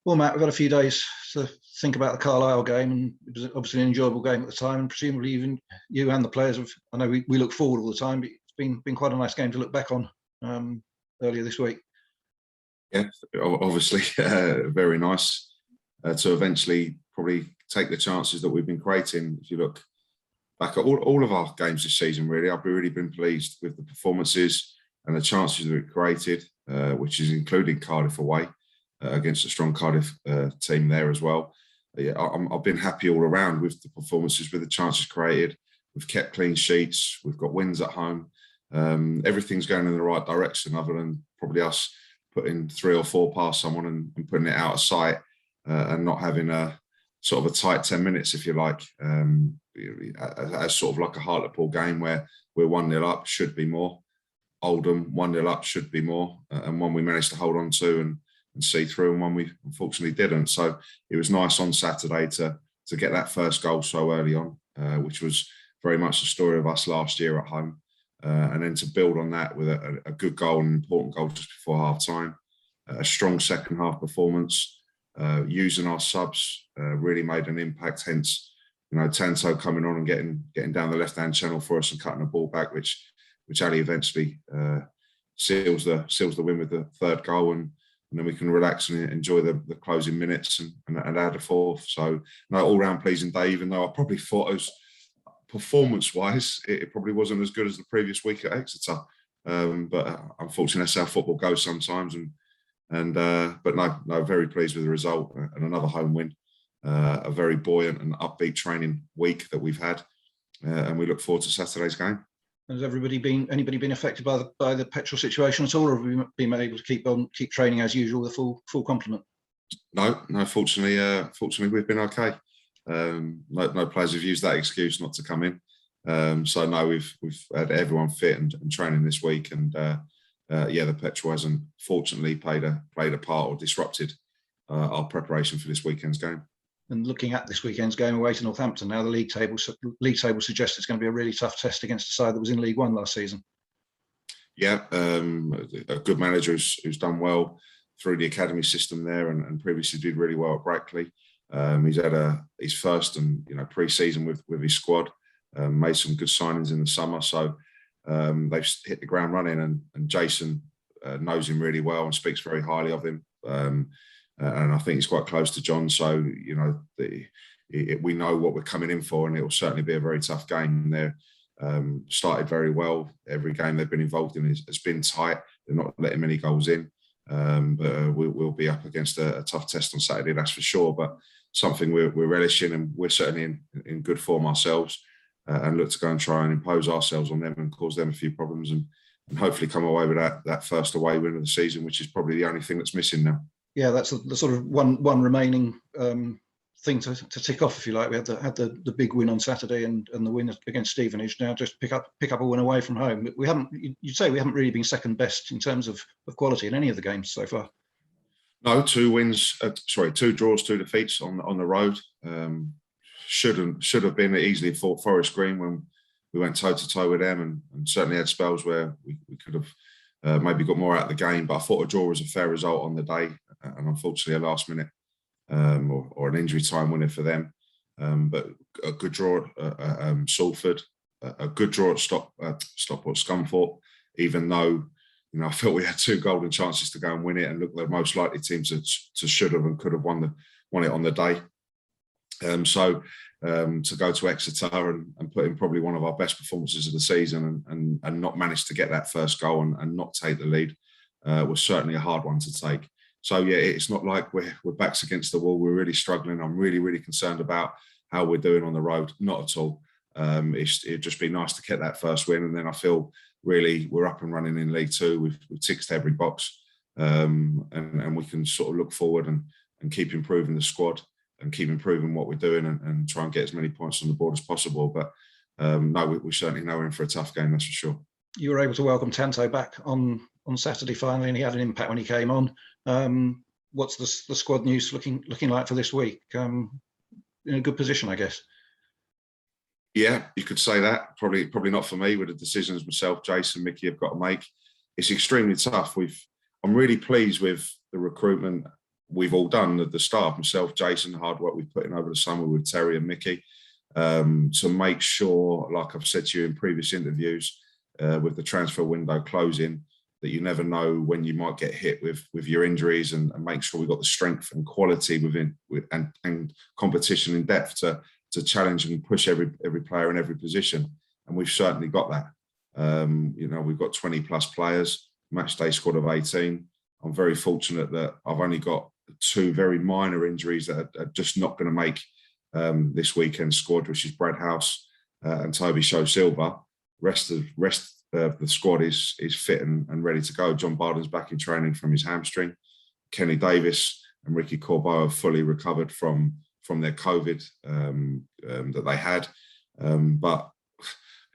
Well, Matt, we've got a few days to think about the Carlisle game, and it was obviously an enjoyable game at the time, and presumably even you and the players have. I know we look forward all the time, but it's been quite a nice game to look back on earlier this week. Yeah, obviously very nice to eventually probably take the chances that we've been creating. If you look back at all of our games this season, really, I've really been pleased with the performances and the chances that we created, which is including Cardiff away. Against a strong Cardiff team there as well. I've been happy all around with the performances, with the chances created. We've kept clean sheets. We've got wins at home. Everything's going in the right direction, other than probably us putting 3 or 4 past someone and putting it out of sight and not having a sort of a tight 10 minutes, if you like, as sort of like a Hartlepool game where we're 1-0 up, should be more. Oldham 1-0 up, should be more, and one we managed to hold on to and see through, and one we unfortunately didn't. So it was nice on Saturday to get that first goal so early on, which was very much the story of us last year at home, and then to build on that with a good goal, an important goal just before half time, a strong second half performance, using our subs really made an impact. Hence, Tanto coming on and getting down the left hand channel for us and cutting the ball back, which Ali eventually seals the win with the third goal, and then we can relax and enjoy the closing minutes and add a fourth. So, no, all-round pleasing day, even though I probably thought it was, performance-wise, it probably wasn't as good as the previous week at Exeter. But unfortunately, that's how football goes sometimes. But no, very pleased with the result and another home win. A very buoyant and upbeat training week that we've had. And we look forward to Saturday's game. Has anybody been affected by the petrol situation at all, or have we been able to keep training as usual with full complement? No. Fortunately, we've been okay. No players have used that excuse not to come in. So no, we've had everyone fit and training this week, and the petrol hasn't fortunately played a part or disrupted our preparation for this weekend's game. And looking at this weekend's game away to Northampton, now the league table suggests it's going to be a really tough test against a side that was in League One last season. Yeah, a good manager who's done well through the academy system there, and previously did really well at Brackley. He's had his first and pre-season with his squad, made some good signings in the summer, so they've hit the ground running. And Jason knows him really well and speaks very highly of him. And I think he's quite close to John, so we know what we're coming in for, and it will certainly be a very tough game. They're started very well. Every game they've been involved in has been tight. They're not letting many goals in, but we'll be up against a tough test on Saturday, that's for sure. But something we're relishing, and we're certainly in good form ourselves, and look to go and try and impose ourselves on them and cause them a few problems, and hopefully come away with that first away win of the season, which is probably the only thing that's missing now. Yeah, that's the sort of one remaining thing to tick off, if you like. We had the big win on Saturday and the win against Stevenage. Now just pick up a win away from home. You'd say we haven't really been second best in terms of quality in any of the games so far. No, 2 draws, 2 defeats on the road. Should have been easily fought Forest Green when we went toe to toe with them, and certainly had spells where we could have maybe got more out of the game. But I thought a draw was a fair result on the day, and unfortunately a last minute or an injury time winner for them. But a good draw at Salford, a good draw at Stockport Scunthorpe, even though I felt we had 2 golden chances to go and win it, and looked the most likely team to should have and could have won it on the day. So to go to Exeter and put in probably one of our best performances of the season and not manage to get that first goal and not take the lead was certainly a hard one to take. So yeah, it's not like we're backs against the wall. We're really struggling. I'm really, really concerned about how we're doing on the road. Not at all. It'd just be nice to get that first win, and then I feel really we're up and running in League Two. We've ticked every box, and we can sort of look forward and keep improving the squad and keep improving what we're doing and try and get as many points on the board as possible. But no, we certainly know we're in for a tough game, that's for sure. You were able to welcome Tanto back on Saturday finally, and he had an impact when he came on. What's the squad news looking like for this week? In a good position, I guess. Yeah, you could say that. Probably not for me with the decisions myself, Jason, Mickey have got to make. It's extremely tough. I'm really pleased with the recruitment we've all done, the staff, myself, Jason, the hard work we've put in over the summer with Terry and Mickey, to make sure, like I've said to you in previous interviews, with the transfer window closing, that you never know when you might get hit with your injuries, and make sure we've got the strength and quality and competition in depth to challenge and push every player in every position. And we've certainly got that. We've got 20 plus players, match day squad of 18. I'm very fortunate that I've only got 2 very minor injuries that are just not going to make this weekend squad, which is Brad House and Toby Show Silva. Rest of the squad is fit and ready to go. John Barden's back in training from his hamstring. Kenny Davis and Ricky Corbeau have fully recovered from their COVID that they had. But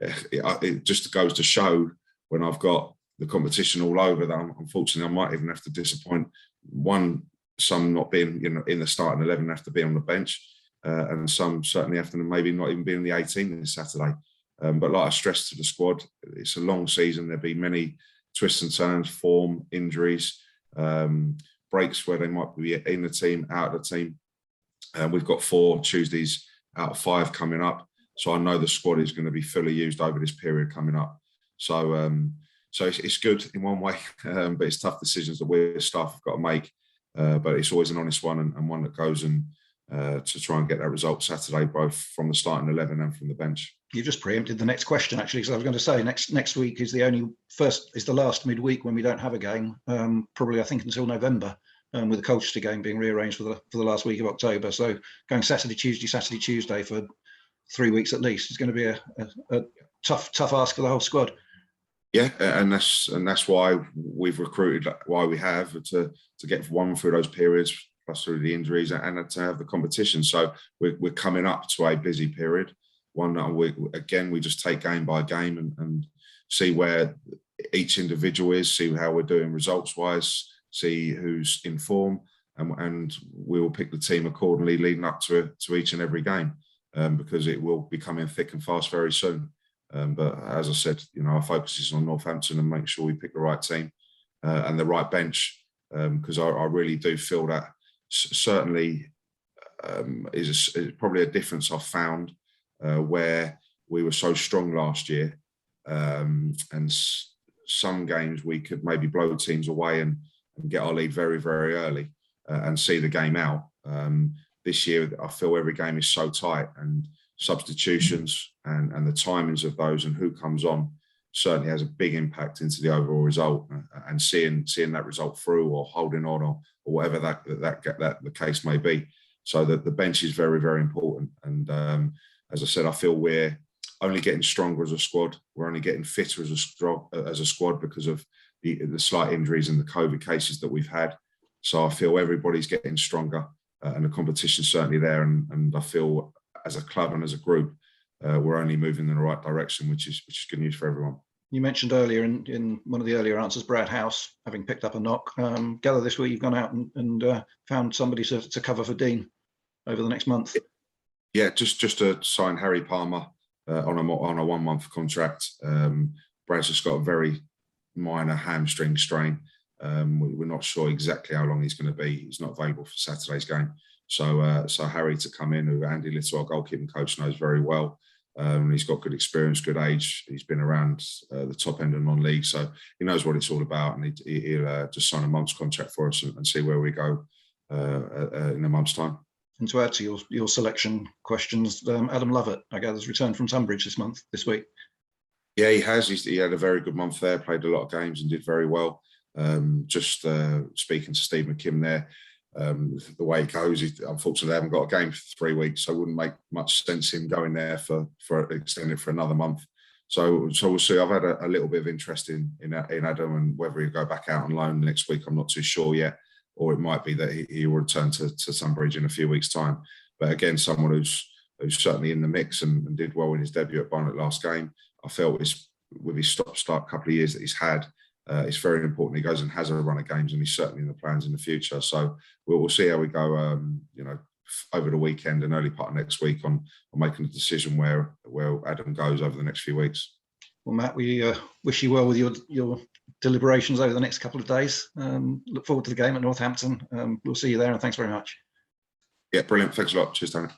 it just goes to show, when I've got the competition all over, that unfortunately I might even have to disappoint some not being in the starting 11, have to be on the bench, and some certainly have to maybe not even be in the 18 this Saturday. But like I stressed to the squad, it's a long season. There'll be many twists and turns, form, injuries, breaks where they might be in the team, out of the team. We've got 4 Tuesdays out of 5 coming up. So I know the squad is going to be fully used over this period coming up. So it's good in one way, but it's tough decisions that we staff have got to make. But it's always an honest one, and one that goes and to try and get that result Saturday, both from the starting 11 and from the bench. You just preempted the next question, actually, because I was going to say next week is the last midweek when we don't have a game, probably I think until November, with the Colchester game being rearranged for the last week of October. So going Saturday, Tuesday for 3 weeks at least is going to be a tough ask for the whole squad. Yeah, and that's why we've recruited, why we have to get one through those periods, plus through the injuries, and to have the competition. So we're coming up to a busy period. One that we just take game by game and see where each individual is, see how we're doing results wise, see who's in form, and we will pick the team accordingly leading up to each and every game, because it will be coming thick and fast very soon. But as I said, our focus is on Northampton and make sure we pick the right team and the right bench, because I really do feel that certainly is probably a difference I've found, where we were so strong last year, and some games we could maybe blow teams away and get our lead very, very early and see the game out. This year, I feel every game is so tight, and substitutions and the timings of those and who comes on certainly has a big impact into the overall result, and seeing that result through, or holding on, or whatever that the case may be. So that the bench is very, very important. And as I said, I feel we're only getting stronger as a squad. We're only getting fitter as a squad because of the slight injuries and the COVID cases that we've had. So I feel everybody's getting stronger, and the competition's certainly there. And I feel as a club and as a group, we're only moving in the right direction, which is good news for everyone. You mentioned earlier in one of the earlier answers, Brad House having picked up a knock. Gather this week you've gone out and found somebody to cover for Dean over the next month. Yeah, just to sign Harry Palmer on a 1 month contract. Brad's just got a very minor hamstring strain. We're not sure exactly how long he's going to be. He's not available for Saturday's game. So Harry to come in, who Andy Little, our goalkeeping coach, knows very well. He's got good experience, good age. He's been around the top end of non-league, so he knows what it's all about. And he'll just sign a month's contract for us and see where we go in a month's time. And to add to your selection questions, Adam Lovett, I gather, has returned from Tunbridge this week. Yeah, he has. He had a very good month there, played a lot of games and did very well. Just speaking to Steve McKim there, the way it goes, unfortunately they haven't got a game for 3 weeks, so it wouldn't make much sense him going there for extending for another month. So we'll see. I've had a little bit of interest in Adam, and whether he'll go back out on loan next week, I'm not too sure yet. Or it might be that he will return to Tunbridge in a few weeks' time. But again, someone who's certainly in the mix and did well in his debut at Barnet last game. I felt with his stop-start couple of years that he's had, it's very important he goes and has a run of games, and he's certainly in the plans in the future. So we'll see how we go, over the weekend and early part of next week on making a decision where Adam goes over the next few weeks. Well, Matt, we wish you well with your deliberations over the next couple of days. Look forward to the game at Northampton. We'll see you there, and thanks very much. Yeah, brilliant. Thanks a lot. Cheers, Tony.